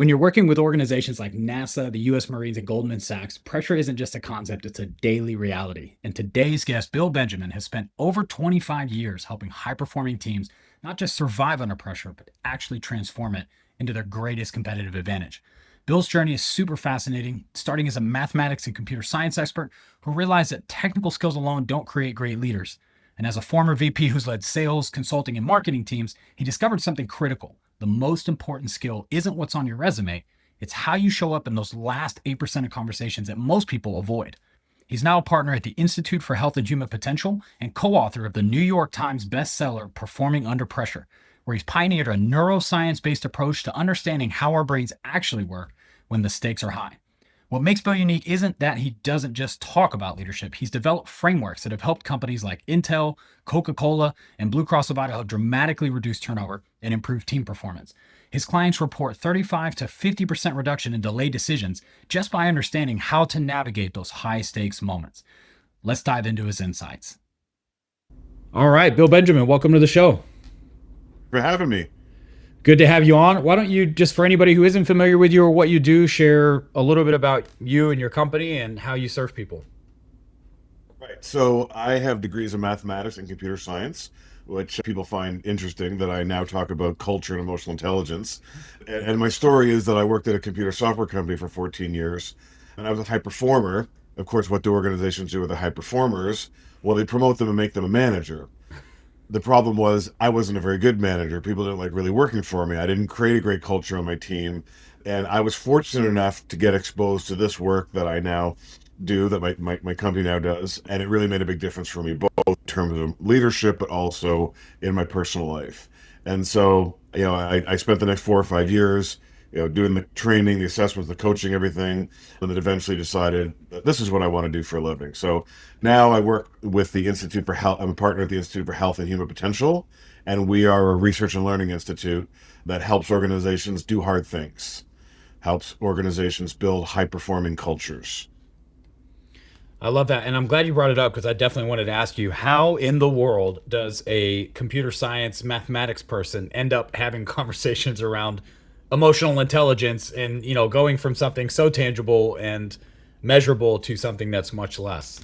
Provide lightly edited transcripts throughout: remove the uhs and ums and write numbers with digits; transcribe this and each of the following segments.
When you're working with organizations like NASA, the US Marines, and Goldman Sachs, pressure isn't just a concept, it's a daily reality. And today's guest, Bill Benjamin, has spent over 25 years helping high performing teams not just survive under pressure, but actually transform it into their greatest competitive advantage. Bill's journey is super fascinating, starting as a mathematics and computer science expert who realized that technical skills alone don't create great leaders. And as a former VP who's led sales, consulting, and marketing teams, he discovered something critical. The most important skill isn't what's on your resume, it's how you show up in those last 8% of conversations that most people avoid. He's now a partner at the Institute for Health and Human Potential and co-author of the New York Times bestseller, Performing Under Pressure, where he's pioneered a neuroscience-based approach to understanding how our brains actually work when the stakes are high. What makes Bill unique isn't that he doesn't just talk about leadership. He's developed frameworks that have helped companies like Intel, Coca-Cola, and Blue Cross of Idaho dramatically reduce turnover and improve team performance. His clients report 35 to 50% reduction in delayed decisions just by understanding how to navigate those high stakes moments. Let's dive into his insights. All right, Bill Benjamin, welcome to the show. For having me. Good to have you on. Why don't you, just for anybody who isn't familiar with you or what you do, share a little bit about you and your company and how you serve people? Right. So I have degrees in mathematics and computer science, which people find interesting that I now talk about culture and emotional intelligence. And my story is that I worked at a computer software company for 14 years, and I was a high performer. Of course, what do organizations do with the high performers? Well, they promote them and make them a manager. The problem was I wasn't a very good manager. People didn't like really working for me. I didn't create a great culture on my team. And I was fortunate enough to get exposed to this work that I now do, that my company now does. And it really made a big difference for me, both in terms of leadership, but also in my personal life. And so, I spent the next 4 or 5 years, doing the training, the assessments, the coaching, everything, and then eventually decided that this is what I want to do for a living. So now I work with the Institute for Health. I'm a partner at the Institute for Health and Human Potential, and we are a research and learning institute that helps organizations do hard things, helps organizations build high-performing cultures. I love that. And I'm glad you brought it up because I definitely wanted to ask you, how in the world does a computer science mathematics person end up having conversations around emotional intelligence and, going from something so tangible and measurable to something that's much less?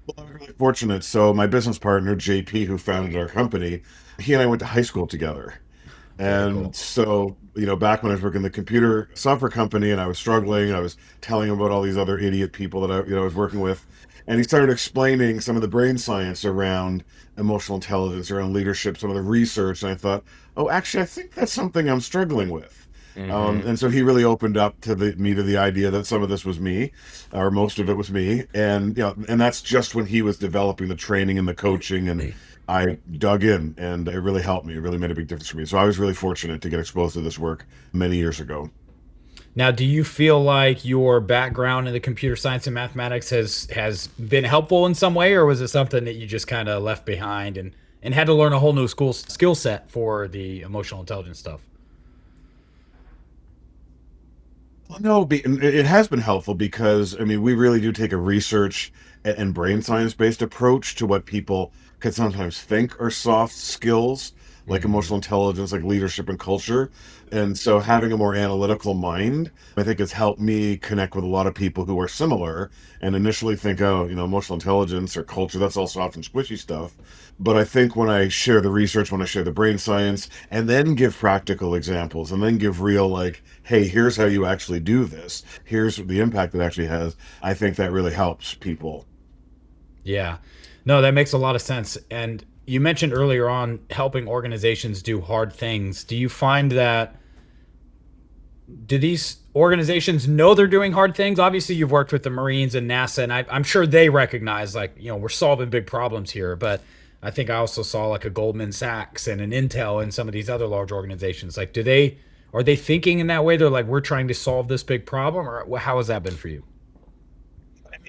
Well, I'm really fortunate. So my business partner, JP, who founded our company, he and I went to high school together. Very cool. And so, back when I was working in the computer software company and I was struggling, I was telling him about all these other idiot people that I was working with. And he started explaining some of the brain science around emotional intelligence, around leadership, some of the research. And I thought, oh, actually, I think that's something I'm struggling with. Hmm. And so he really opened up to the idea that some of this was me, or most of it was me, and that's just when he was developing the training and the coaching, and I dug in, and it really helped me. It really made a big difference for me. So I was really fortunate to get exposed to this work many years ago. Now, do you feel like your background in the computer science and mathematics has been helpful in some way, or was it something that you just kind of left behind and had to learn a whole new school skill set for the emotional intelligence stuff? Well, no, it has been helpful because I mean we really do take a research and brain science based approach to what people can sometimes think are soft skills, like Hmm. emotional intelligence, like leadership and culture. And so having a more analytical mind, I think has helped me connect with a lot of people who are similar and initially think, oh, emotional intelligence or culture, that's all soft and squishy stuff. But I think when I share the research, when I share the brain science, and then give practical examples, and then give real, like, hey, here's how you actually do this, here's the impact it actually has, I think that really helps people. Yeah. No, that makes a lot of sense. And you mentioned earlier on helping organizations do hard things. Do you find that do these organizations know they're doing hard things? Obviously, you've worked with the Marines and NASA, and I'm sure they recognize, like, we're solving big problems here. But I think I also saw like a Goldman Sachs and an Intel and some of these other large organizations. Like, are they thinking in that way? They're like, we're trying to solve this big problem, or how has that been for you?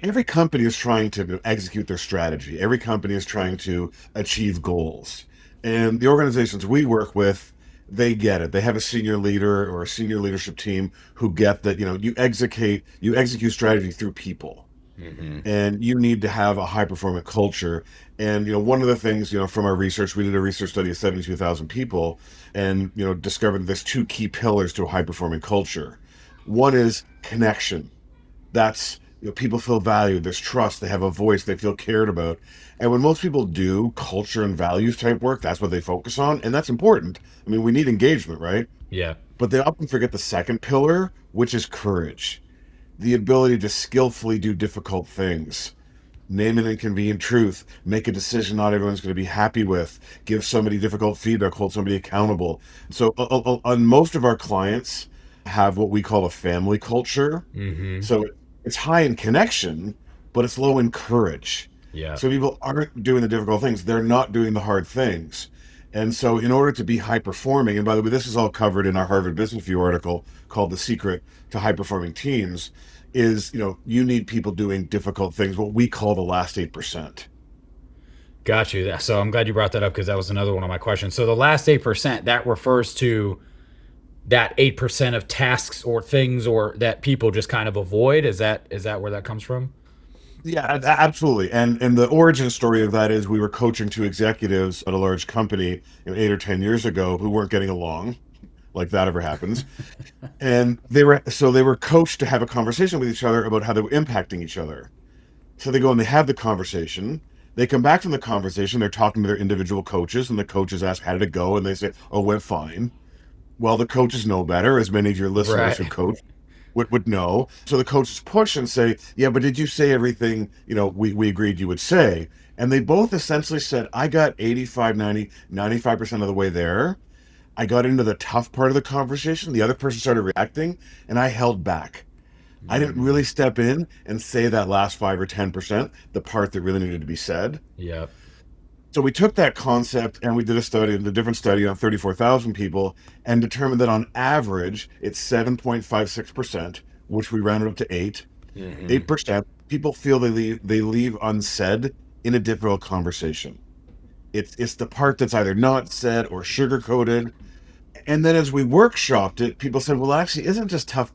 Every company is trying to execute their strategy. Every company is trying to achieve goals. And the organizations we work with, they get it. They have a senior leader or a senior leadership team who get that, you execute strategy through people. Hmm. And you need to have a high performing culture. And one of the things, from our research, we did a research study of 72,000 people, and discovered there's two key pillars to a high performing culture. One is connection. That's, people feel valued, there's trust, they have a voice, they feel cared about. And when most people do culture and values type work, that's what they focus on, and that's important. I mean, we need engagement, right? Yeah. But they often forget the second pillar, which is courage, the ability to skillfully do difficult things, name an inconvenient truth, make a decision not everyone's going to be happy with, give somebody difficult feedback, hold somebody accountable. So, on most of our clients have what we call a family culture. Hmm. So it's high in connection, but it's low in courage. Yeah. So people aren't doing the difficult things, they're not doing the hard things. And so, in order to be high performing, and by the way, this is all covered in our Harvard Business Review article called The Secret to High Performing Teams, is you need people doing difficult things, what we call the last 8%. Got you. So I'm glad you brought that up because that was another one of my questions. So the last 8%, that refers to that 8% of tasks or things or that people just kind of avoid. Is that where that comes from? Yeah, absolutely. And the origin story of that is we were coaching two executives at a large company 8 or 10 years ago who weren't getting along, like that ever happens. And they were coached to have a conversation with each other about how they were impacting each other. So they go and they have the conversation. They come back from the conversation. They're talking to their individual coaches, and the coaches ask, "How did it go?" And they say, "Oh, went fine." Well, the coaches know better, as many of your listeners who Right. coach would know. So the coaches push and say, "Yeah, but did you say everything we agreed you would say?" And they both essentially said, "I got 85, 90, 95% of the way there. I got into the tough part of the conversation. The other person started reacting, and I held back. I didn't really Mm, step in and say that last 5 or 10%, the part that really needed to be said." yep. So we took that concept and we did a different study on 34,000 people, and determined that on average it's 7.56%, which we rounded up to 8. Hmm. 8% people feel they leave unsaid in a difficult conversation. It's the part that's either not said or sugar coated. And then as we workshopped it, people said, "Well, actually, isn't just tough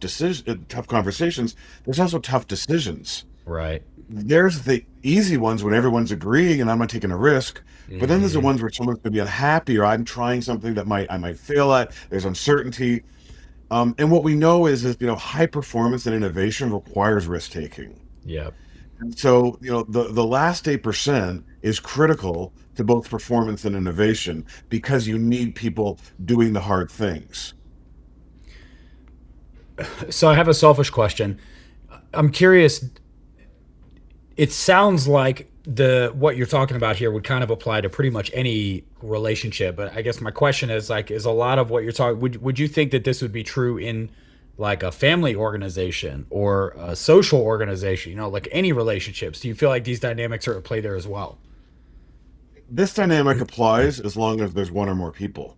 conversations. There's also tough decisions. Right. There's the easy ones when everyone's agreeing and I'm not taking a risk. But then there's the Hmm. ones where someone's going to be unhappy, or I'm trying something that I might fail at. There's uncertainty. And what we know is high performance and innovation requires risk taking. Yep. And so the last 8% is critical to both performance and innovation, because you need people doing the hard things. So I have a selfish question. I'm curious. It sounds like the what you're talking about here would kind of apply to pretty much any relationship. But I guess my question is like, is a lot of what you're talking, would you think that this would be true in like a family organization or a social organization, like any relationships? Do you feel like these dynamics are at play there as well? This dynamic applies as long as there's one or more people,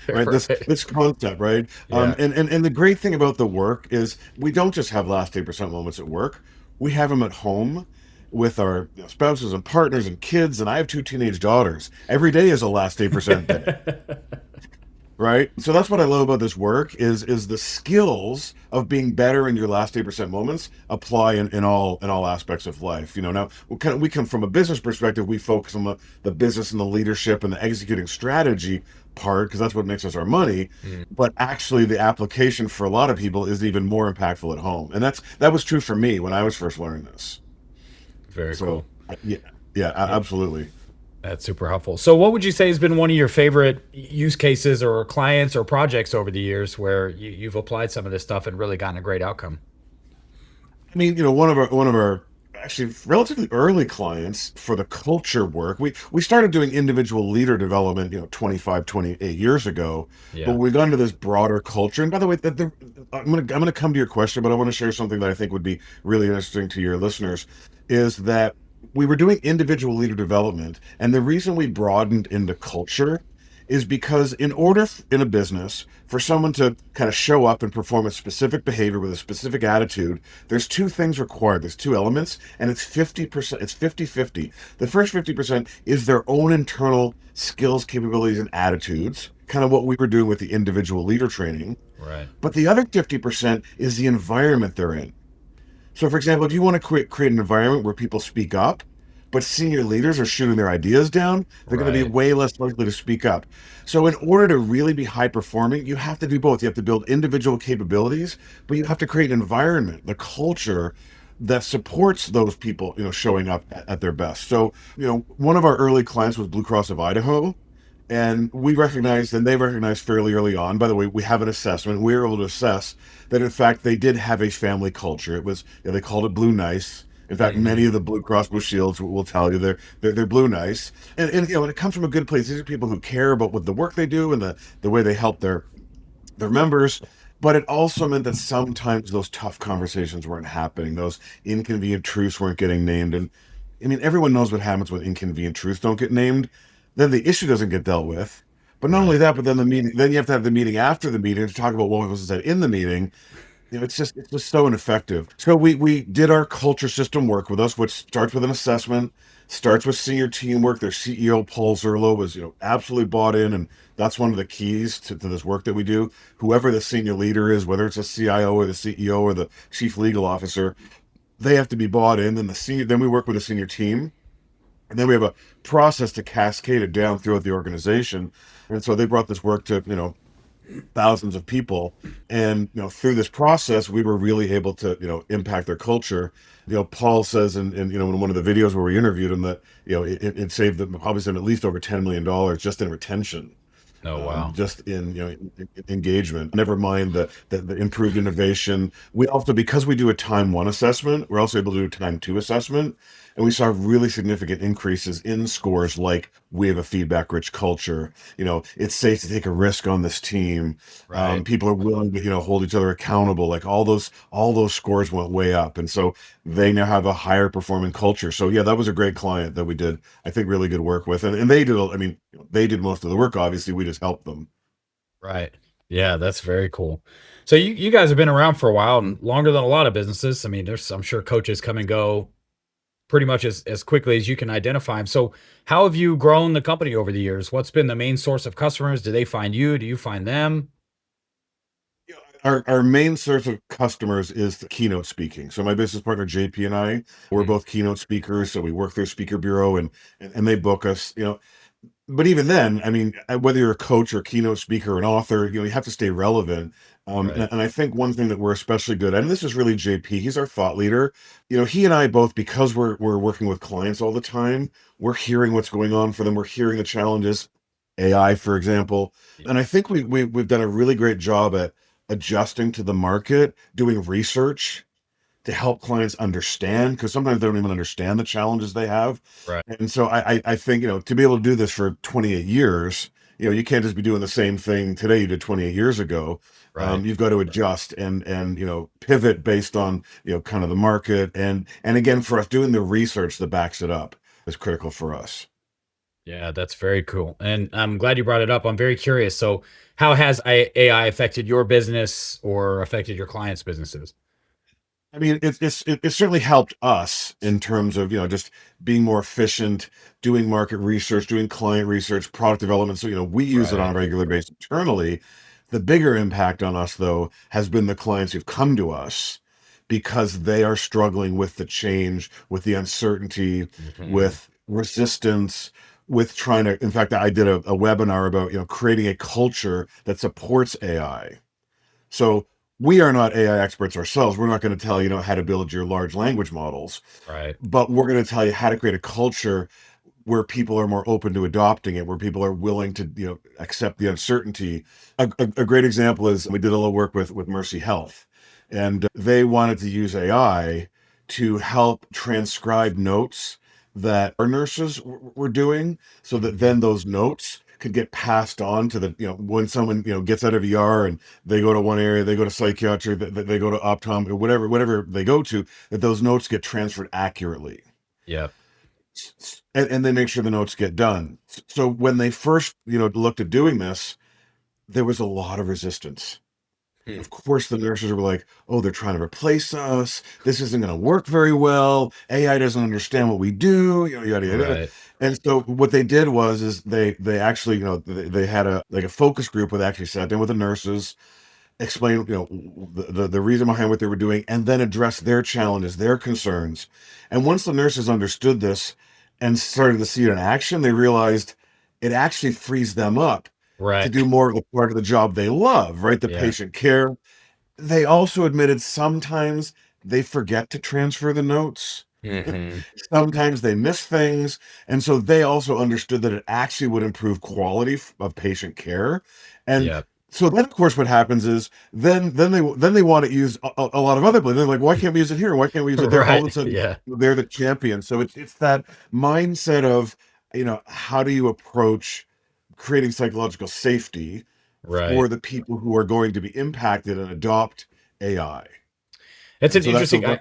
right? This Right. this concept, right? Yeah. And the great thing about the work is we don't just have last 8% moments at work. We have them at home with our spouses and partners and kids. And I have two teenage daughters. Every day is a last 8% day, right? So that's what I love about this work is the skills of being better in your last 8% moments apply in all aspects of life. Now we come from a business perspective, we focus on the business and the leadership and the executing strategy part, because that's what makes us our money. Mm, But actually the application for a lot of people is even more impactful at home. And that was true for me when I was first learning this. very cool. So yeah, yeah, Yeah. absolutely. That's super helpful. So, what would you say has been one of your favorite use cases or clients or projects over the years where you've applied some of this stuff and really gotten a great outcome? I mean, one of our actually relatively early clients for the culture work, we started doing individual leader development, 25, 28 years ago. But Yeah. we got into this broader culture. And by the way, I'm gonna come to your question, but I want to share something that I think would be really interesting to your listeners, is that we were doing individual leader development, and the reason we broadened into culture is because in order in a business for someone to kind of show up and perform a specific behavior with a specific attitude, there's two things required. There's two elements, and it's 50%, it's 50-50. The first 50% is their own internal skills, capabilities, and attitudes, kind of what we were doing with the individual leader training. Right. But the other 50% is the environment they're in. So, for example, if you want to create an environment where people speak up, but senior leaders are shooting their ideas down, they're going to be Right. way less likely to speak up. So, in order to really be high performing, you have to do both. You have to build individual capabilities, but you have to create an environment, the culture that supports those people, showing up at their best. So, one of our early clients was Blue Cross of Idaho. And we recognized, and they recognized fairly early on, by the way, we have an assessment. We were able to assess that, in fact, they did have a family culture. It was, they called it Blue Nice. In fact, many Hmm. of the Blue Cross Blue Shields will tell you they're Blue Nice. And it comes from a good place. These are people who care about what the work they do and the way they help their members. But it also meant that sometimes those tough conversations weren't happening. Those inconvenient truths weren't getting named. And I mean, everyone knows what happens when inconvenient truths don't get named. Then the issue doesn't get dealt with. But not only Right. that, but then the meeting, then you have to have the meeting after the meeting to talk about what was said in the meeting. It's just so ineffective. So we did our culture system work with us, which starts with an assessment, starts with senior teamwork. Their CEO Paul Zerlo was absolutely bought in, and that's one of the keys to this work that we do. Whoever the senior leader is, whether it's a CIO or the CEO or the chief legal officer, they have to be bought in. Then we work with a senior team, and then we have a process to cascade it down throughout the organization. And so they brought this work to thousands of people, and through this process we were really able to impact their culture. Paul says in one of the videos where we interviewed him that it saved them, probably saved at least over $10 million just in retention, Oh, wow. just in engagement. Never mind the improved innovation. We also, because we do a time one assessment, we're also able to do a time two assessment, and we saw really significant increases in scores like we have a feedback rich culture. It's safe to take a risk on this team. Right. People are willing to hold each other accountable. Like all those scores went way up, and so they now have a higher performing culture. So yeah, that was a great client that we did, I think, really good work with. And they did, I mean, they did most of the work. Obviously, we just helped them. Right. Yeah, that's very cool. So you guys have been around for a while and longer than a lot of businesses. I mean, there's I'm sure coaches come and go pretty much as quickly as you can identify them. So how have you grown the company over the years? What's been the main source of customers? Do they find you? Do you find them? Our main source of customers is the keynote speaking. So my business partner JP and I, we're Mhm. both keynote speakers. So we work through a speaker bureau, and they book us. But even then, I mean, whether you're a coach or a keynote speaker or an author, you have to stay relevant. Right. And I think one thing that we're especially good at, and this is really JP, he's our thought leader. He and I both, because we're working with clients all the time, we're hearing what's going on for them. We're hearing the challenges, AI, for example. Y- And I think we've done a really great job at adjusting to the market, doing research to help clients understand, because sometimes they don't even understand the challenges they have. Right. And so I think, to be able to do this for 28 years, you can't just be doing the same thing today you did 28 years ago. Right. You've got to adjust and pivot based on kind of the market, and again, for us, doing the research that backs it up is critical for us. Yeah, that's very cool. And I'm glad you brought it up. I'm very curious. So how has AI affected your business or affected your clients' businesses? I mean, it certainly helped us in terms of just being more efficient, doing market research, doing client research, product development. So we use it on Right. a regular basis internally. The bigger impact on us, though, has been the clients who've come to us because they are struggling with the change, with the uncertainty, Mhm. with resistance, with trying to. In fact, I did a webinar about creating a culture that supports AI. So we are not AI experts ourselves. We're not going to tell you how to build your large language models, Right. but we're going to tell you how to create a culture where people are more open to adopting it, where people are willing to accept the uncertainty. A great example is we did a little work with Mercy Health, and they wanted to use AI to help transcribe notes that our nurses were doing, so that Mhm. then those notes could get passed on to the when someone gets out of ER and they go to one area, they go to psychiatry, they go to optom, or whatever they go to, that those notes get transferred accurately, Yep. and they make sure the notes get done. So when they first, looked at doing this, there was a lot of resistance. Hmm. Of course, the nurses were like, "Oh, they're trying to replace us. This isn't going to work very well. AI doesn't understand what we do." Yada yada. Right. And so what they did is they actually they had a focus group where they actually sat down with the nurses, explain, the reason behind what they were doing, and then address their challenges, their concerns. And once the nurses understood this and started to see it in action, they realized it actually frees them up to Right. do more of the part of the job they love, right? The Yeah. patient care. They also admitted sometimes they forget to transfer the notes. Hmm. Sometimes they miss things, and so they also understood that it actually would improve quality of patient care. And Yeah. so then, of course, what happens is then they want it used a lot of other places. They're like, why can't we use it here? Why can't we use it there? All of a Right. sudden, Yeah. they're the champion. So it's that mindset of, how do you approach creating psychological safety Right. for the people who are going to be impacted and adopt AI. It's And an so that's interesting. so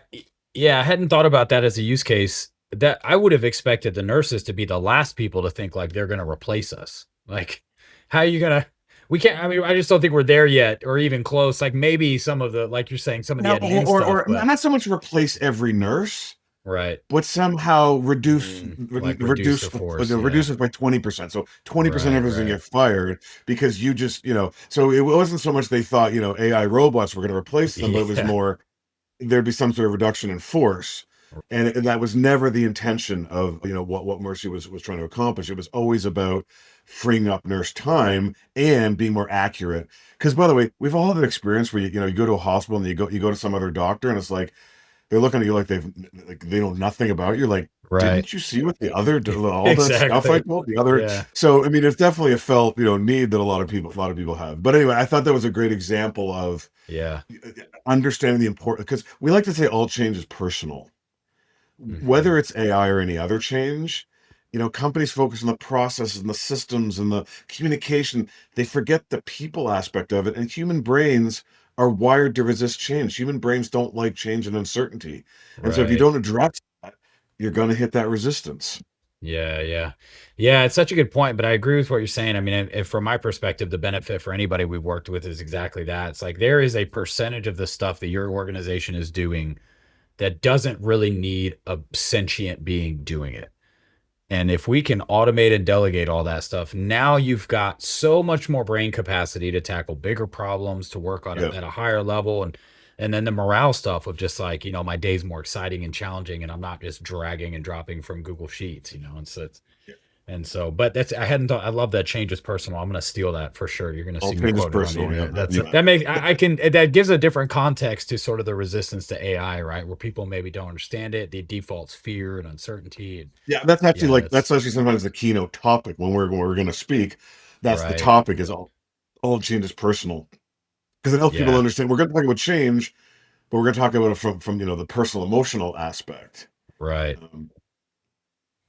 Yeah, I hadn't thought about that as a use case. That I would have expected the nurses to be the last people to think like they're going to replace us. Like, how are you gonna? We can't. I mean, I just don't think we're there yet, or even close. Like maybe some of the, like you're saying, some of the now, admin stuff, or but not so much replace every nurse, right, but somehow reduce like reduce reduce the force. Yeah, reduce it by 20%. So 20% right, of us going to right, get fired because you just, so it wasn't so much they thought, AI robots were going to replace them, but it was yeah, more there'd be some sort of reduction in force. And that was never the intention of, what Mercy was trying to accomplish. It was always about freeing up nurse time and being more accurate. Because, by the way, we've all had an experience where you go to a hospital and you go to some other doctor and it's like they're looking at you like they know nothing about you. Like, right, didn't you see what the other all the stuff I exactly. told the other? Yeah, So I mean, it's definitely a felt need that a lot of people have. But anyway, I thought that was a great example of yeah, understanding the importance, because we like to say all change is personal, hmm, whether it's AI or any other change. Companies focus on the processes and the systems and the communication. They forget the people aspect of it. And human brains are wired to resist change. Human brains don't like change and uncertainty. And so if you right. don't address that, you're going to hit that resistance. Yeah, yeah. Yeah, it's such a good point, but I agree with what you're saying. I mean, if from my perspective, the benefit for anybody we've worked with is exactly that. It's like there is a percentage of the stuff that your organization is doing that doesn't really need a sentient being doing it. And if we can automate and delegate all that stuff, now you've got so much more brain capacity to tackle bigger problems, to work on it Yeah. at a higher level. And then the morale stuff of just like, my day's more exciting and challenging, and I'm not just dragging and dropping from Google Sheets, and so but that's, I hadn't thought, I love that change is personal. I'm going to steal that for sure. You're going to All see me change is quote it on the personal. Yeah. internet. That's Yeah. that makes, I can, that gives a different context to sort of the resistance to AI, right? Where people maybe don't understand it. The default's fear and uncertainty. And Yeah, that's actually yeah, that's actually sometimes the keynote topic when we're going to speak. That's the right. topic, is all change is personal, because it helps people Yeah, understand we're going to talk about change, but we're going to talk about it from the personal emotional aspect. right. Um,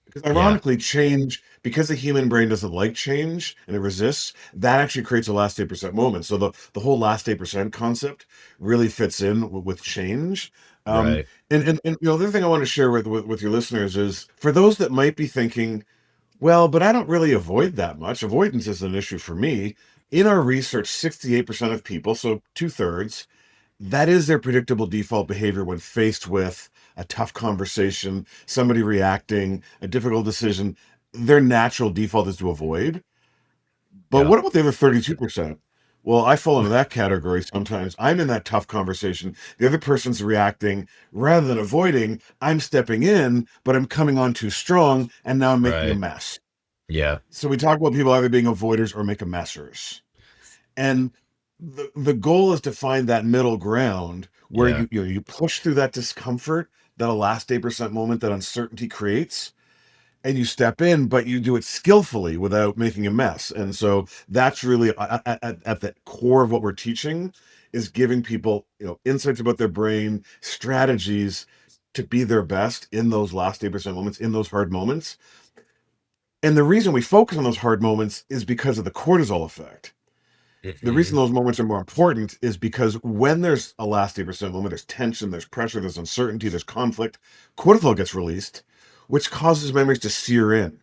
because Yeah, ironically, change, because the human brain doesn't like change and it resists, that actually creates a last 8% moment. So the whole last 8% concept really fits in with change. Um, right. and the other thing I want to share with your listeners is, for those that might be thinking, well, but I don't really avoid that much. Avoidance is an issue for me. In our research, 68% of people, so two-thirds, that is their predictable default behavior when faced with a tough conversation, somebody reacting, a difficult decision. Their natural default is to avoid. But Yeah, what about the other 32%? Well, I fall into that category sometimes. I'm in that tough conversation. The other person's reacting. Rather than avoiding, I'm stepping in, but I'm coming on too strong, and now I'm making a right. mess. Yeah, So we talk about people either being avoiders or make a messers. And the goal is to find that middle ground where yeah, you push through that discomfort, that last 8% moment that uncertainty creates, and you step in, but you do it skillfully without making a mess. And so that's really at the core of what we're teaching, is giving people, insights about their brain, strategies to be their best in those last 8% moments, in those hard moments. And the reason we focus on those hard moments is because of the cortisol effect. The reason hmm, those moments are more important is because when there's a last 8% moment, there's tension, there's pressure, there's uncertainty, there's conflict, cortisol gets released, which causes memories to sear in.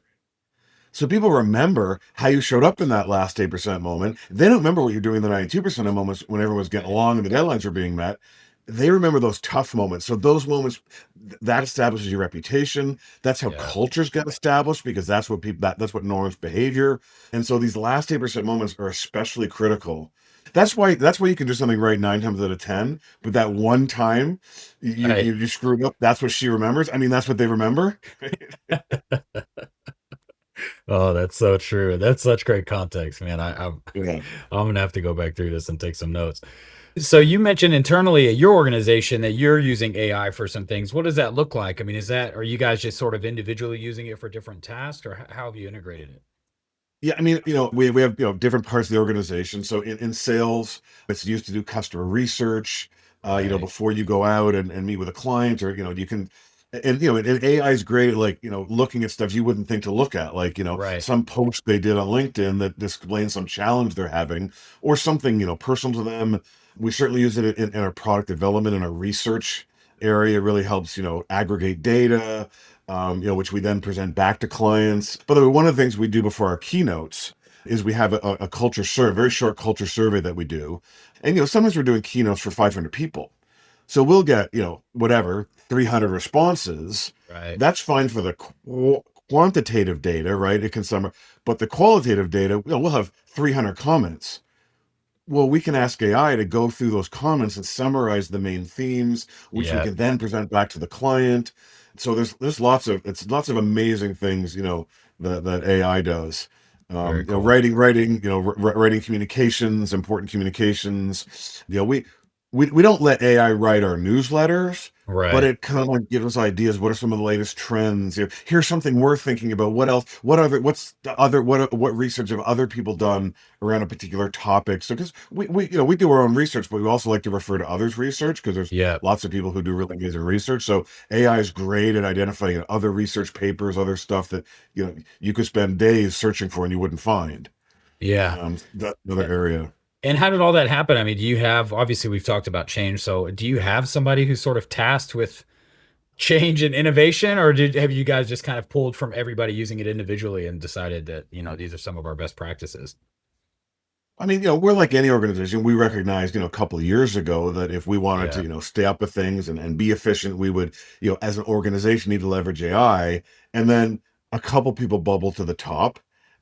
So people remember how you showed up in that last 8% moment. They don't remember what you're doing in the 92% of moments when everyone's getting right. along and the deadlines are being met. They remember those tough moments. So those moments, that establishes your reputation. That's how Yeah, cultures get established, because that's what people, that's what norms behavior. And so these last 8% moments are especially critical. That's why you can do something right 9 times out of 10, but that one time Right. you screwed up, that's what she remembers. I mean, that's what they remember. Oh, that's so true. That's such great context, man. Yeah. I'm gonna have to go back through this and take some notes. So you mentioned internally at your organization that you're using AI for some things. What does that look like? I mean, are you guys just sort of individually using it for different tasks, or how have you integrated it? Yeah, I mean, we have, different parts of the organization. So in sales, it's used to do customer research, Right. before you go out and meet with a client, or, you can, and AI is great at, like, looking at stuff you wouldn't think to look at, like, Right. some post they did on LinkedIn that displays some challenge they're having, or something, personal to them. We certainly use it in our product development and our research area. It really helps, aggregate data, which we then present back to clients. By the way, one of the things we do before our keynotes is we have a culture survey, very short culture survey that we do. And, sometimes we're doing keynotes for 500 people. So we'll get, whatever, 300 responses. Right. That's fine for the quantitative data, right? It can sum, but the qualitative data, we'll have 300 comments. Well, we can ask AI to go through those comments and summarize the main themes, which we Yeah. can then present back to the client. So there's lots of amazing things, that AI does. Very cool. Writing communications, important communications. We don't let AI write our newsletters, but Right. it kind of like gives us ideas. What are some of the latest trends? Here's something worth thinking about. What else? What research have other people done around a particular topic? So, because we do our own research, but we also like to refer to others' research, because there's Yeah. lots of people who do really amazing research. So AI is great at identifying other research papers, other stuff that you could spend days searching for and you wouldn't find. Yeah. That's another area. And how did all that happen? I mean, do you have, obviously we've talked about change, so do you have somebody who's sort of tasked with change and innovation, or have you guys just kind of pulled from everybody using it individually and decided that, these are some of our best practices? I mean, we're like any organization. We recognized, a couple of years ago that if we wanted to, Yeah. stay up with things and be efficient, we would, as an organization, need to leverage AI. And then a couple people bubble to the top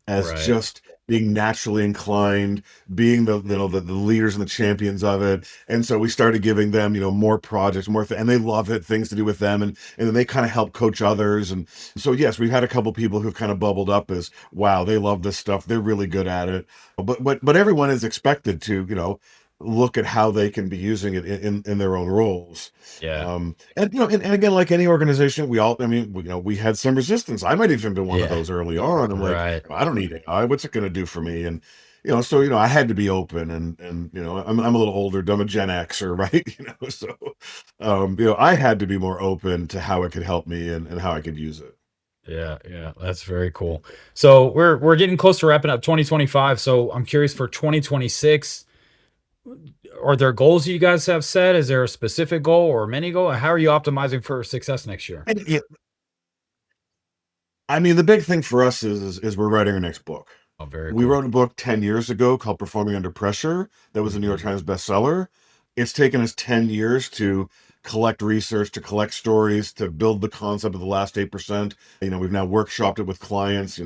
as Right. just being naturally inclined, being the leaders and the champions of it. And so we started giving them, more projects, and they love it, things to do with them, and then they kind of help coach others. And so yes, we've had a couple people who've kind of bubbled up as, wow, they love this stuff, they're really good at it. But everyone is expected to, look at how they can be using it in their own roles. Yeah. And again, like any organization, we had some resistance. I might even been one of Yeah. those early on. I'm like, Right. I don't need AI. What's it going to do for me? And so I had to be open, and I'm a little older. I'm a Gen Xer, right? So I had to be more open to how it could help me and how I could use it. Yeah, yeah, that's very cool. So we're getting close to wrapping up 2025. So I'm curious for 2026, are there goals you guys have set? Is there a specific goal or a mini goal? How are you optimizing for success next year? And I mean, the big thing for us is we're writing our next book. Oh, very We cool. wrote a book 10 years ago called Performing Under Pressure. That was a New York Mhm. Times bestseller. It's taken us 10 years to collect research, to collect stories, to build the concept of the last 8%. We've now workshopped it with clients,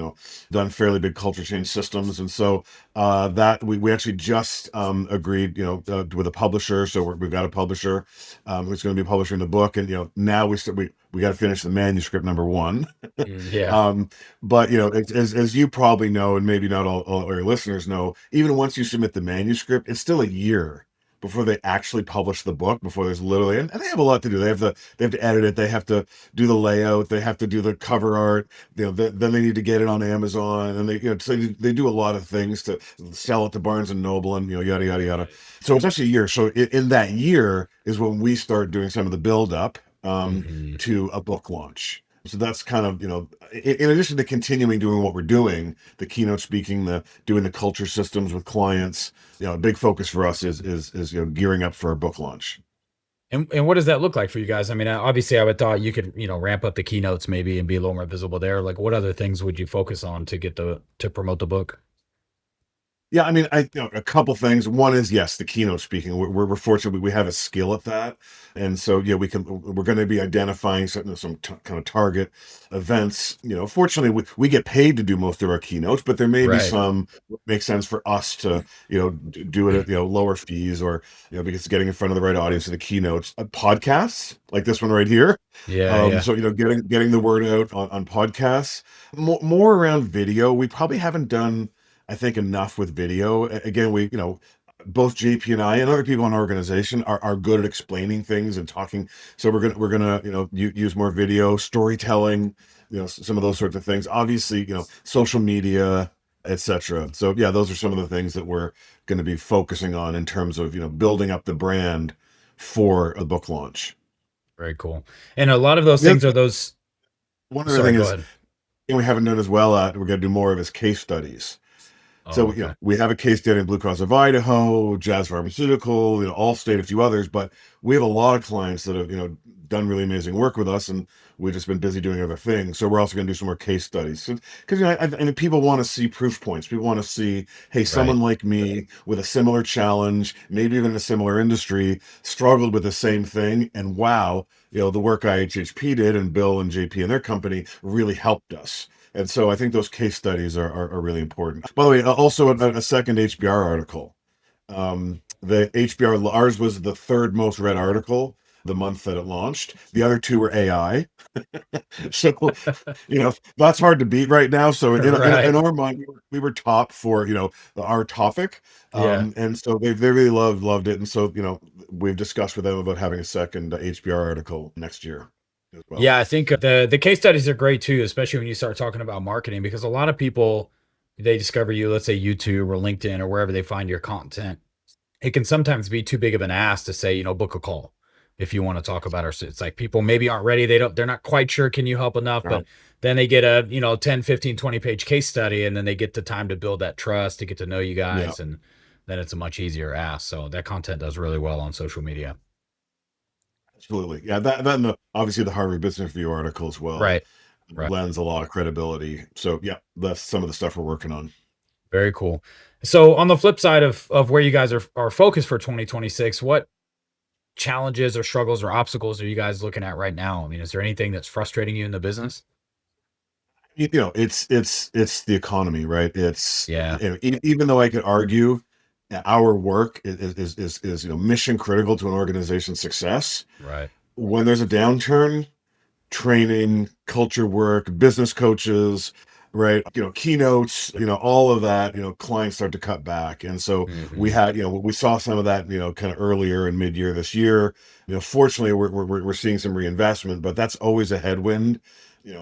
done fairly big culture change systems. And so that we actually just agreed, with a publisher. So we've got a publisher who's going to be publishing the book. And, now we got to finish the manuscript number one. Yeah. um, but as you probably know, and maybe not all our listeners know, even once you submit the manuscript, it's still a year before they actually publish the book. Before there's literally, and they have a lot to do. They have to edit it. They have to do the layout. They have to do the cover art. Then they need to get it on Amazon, and so they do a lot of things to sell it to Barnes and Noble, and yada yada yada. Right. So it's actually a year. So in that year is when we start doing some of the build up Mhm. to a book launch. So that's kind of, in addition to continuing doing what we're doing, the keynote speaking, the doing the culture systems with clients, a big focus for us is gearing up for a book launch. And what does that look like for you guys? I mean, obviously, I would thought you could, ramp up the keynotes maybe and be a little more visible there. Like, what other things would you focus on to promote the book? Yeah, I mean, a couple things. One is yes, the keynote speaking. We're fortunate we have a skill at that, and so yeah, we're going to be identifying some kind of target events. Fortunately, we get paid to do most of our keynotes, but there may be Right. some that make sense for us to do it at lower fees, or because getting in front of the right audience in the keynotes. Podcasts like this one right here. Yeah, yeah. So getting the word out on podcasts. More around video. We probably haven't done, I think, enough with video. Again, both JP and I and other people in our organization are good at explaining things and talking. So we're gonna use more video storytelling, some of those sorts of things. Obviously, social media, etc. So yeah, those are some of the things that we're going to be focusing on in terms of building up the brand for a book launch. Very cool. And a lot of those The things other, are those. one other Sorry, thing go is, ahead. we haven't done as well at, we're going to do more of is case studies. Oh, So, okay. we have a case study in Blue Cross of Idaho, Jazz Pharmaceutical, Allstate, a few others, but we have a lot of clients that have, done really amazing work with us, and we've just been busy doing other things. So we're also going to do some more case studies. Because, and people want to see proof points. People want to see, hey, Right. someone like me with a similar challenge, maybe even in a similar industry, struggled with the same thing. And wow, the work IHHP did and Bill and JP and their company really helped us. And so I think those case studies are really important. By the way, also a second HBR article. The HBR, ours was the third most read article the month that it launched. The other two were AI. So, that's hard to beat right now. So in Right. our mind, we were top for, our topic. Yeah. And so they really loved it. And so, we've discussed with them about having a second HBR article next year as well. Yeah, I think the case studies are great too, especially when you start talking about marketing, because a lot of people, they discover you, let's say YouTube or LinkedIn or wherever they find your content. It can sometimes be too big of an ask to say, book a call if you want to talk about our, it's like people maybe aren't ready. They're not quite sure. Can you help enough? Uh, But then they get a, 10, 15, 20 page case study, and then they get the time to build that trust, to get to know you yeah. guys. And then it's a much easier ask. So that content does really well on social media. Absolutely. Yeah, that and obviously the Harvard Business Review article as well Right. Right. lends a lot of credibility. So yeah, that's some of the stuff we're working on. Very cool. So on the flip side of where you guys are focused for 2026, what challenges or struggles or obstacles are you guys looking at right now? I mean, is there anything that's frustrating you in the business? It's the economy, right? It's Yeah. even though I could argue that our work is mission critical to an organization's success. Right. When there's a downturn, training, culture work, business coaches, right? Keynotes, all of that, clients start to cut back. And so we Mhm. had, we saw some of that, kind of earlier in mid-year this year. Fortunately, we're seeing some reinvestment, but that's always a headwind.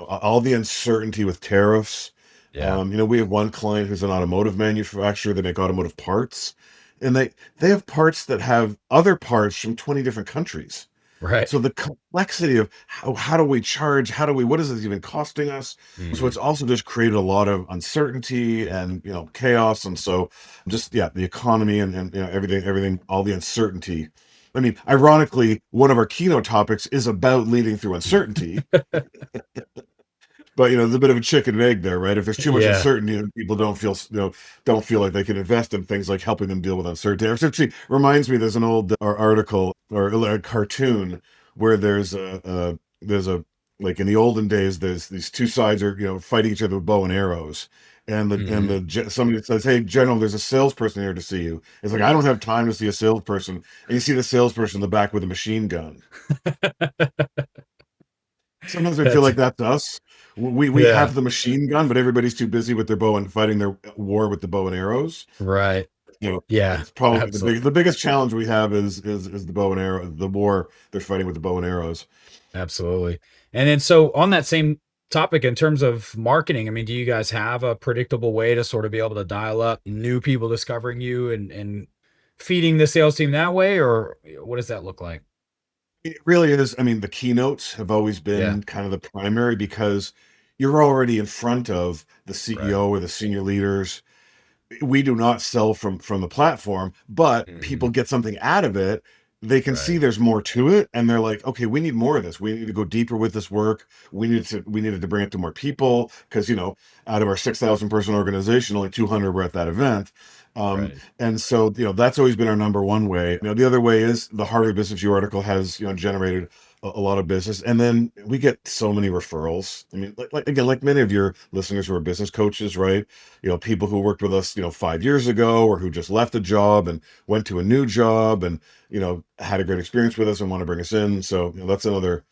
All the uncertainty with tariffs. Yeah. We have one client who's an automotive manufacturer. They make automotive parts, and they have parts that have other parts from 20 different countries. Right. So the complexity of how do we charge? What is this even costing us? So Mhm. it's also just created a lot of uncertainty and chaos. And so just yeah, the economy and everything, all the uncertainty. I mean, ironically, one of our keynote topics is about leading through uncertainty. But there's a bit of a chicken and egg there, right? If there's too much Yeah. uncertainty, then people don't feel like they can invest in things like helping them deal with uncertainty. It actually reminds me, there's an old article or a cartoon where there's a like in the olden days, there's these two sides are fighting each other with bow and arrows, and Mhm. somebody says, "Hey, General, there's a salesperson here to see you." It's like, I don't have time to see a salesperson, and you see the salesperson in the back with a machine gun. Sometimes I feel That's like that's us. We yeah. have the machine gun, but everybody's too busy with their bow and fighting their war with the bow and arrows. Right. Yeah. It's probably Absolutely. the biggest challenge we have is the bow and arrow, the war they're fighting with the bow and arrows. Absolutely. And then so on that same topic in terms of marketing, I mean, do you guys have a predictable way to sort of be able to dial up new people discovering you and feeding the sales team that way, or what does that look like? It really is. I mean, the keynotes have always Yeah. been kind of the primary because you're already in front of the Right. CEO or the senior leaders. We do not sell from the platform, but people Mhm. get something out of it. They can see Right. there's more to it, and they're like, okay, we need more of this. We need to go deeper with this work. We needed to bring it to more people because out of our 6,000 person organization, only 200 were at that event, Right. And so, that's always been our number one way. The other way is the Harvard Business Review article has, generated a lot of business. And then we get so many referrals. I mean, again, like many of your listeners who are business coaches, right? People who worked with us, 5 years ago, or who just left a job and went to a new job and, had a great experience with us and want to bring us in. So, that's another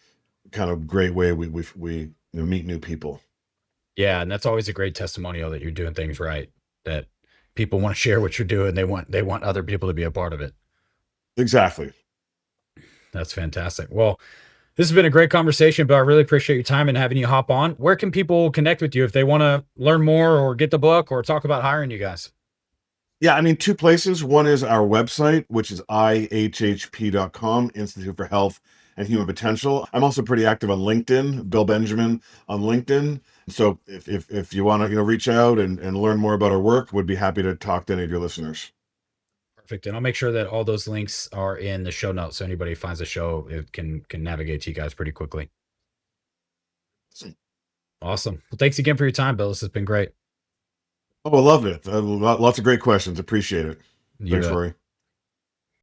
kind of great way we meet new people. Yeah, and that's always a great testimonial that you're doing things right, that people want to share what you're doing. They want other people to be a part of it. Exactly. That's fantastic. Well, this has been a great conversation, but I really appreciate your time and having you hop on. Where can people connect with you if they want to learn more or get the book or talk about hiring you guys? Yeah, I mean, two places. One is our website, which is ihhp.com, Institute for Health and Human Potential. I'm also pretty active on LinkedIn, Bill Benjamin on LinkedIn. So if you want to, reach out and learn more about our work, would be happy to talk to any of your listeners. Perfect. And I'll make sure that all those links are in the show notes. So anybody who finds the show, it can navigate to you guys pretty quickly. Awesome. Well, thanks again for your time, Bill. This has been great. Oh, I love it. Lots of great questions. Appreciate it. You Thanks, bet. Rory.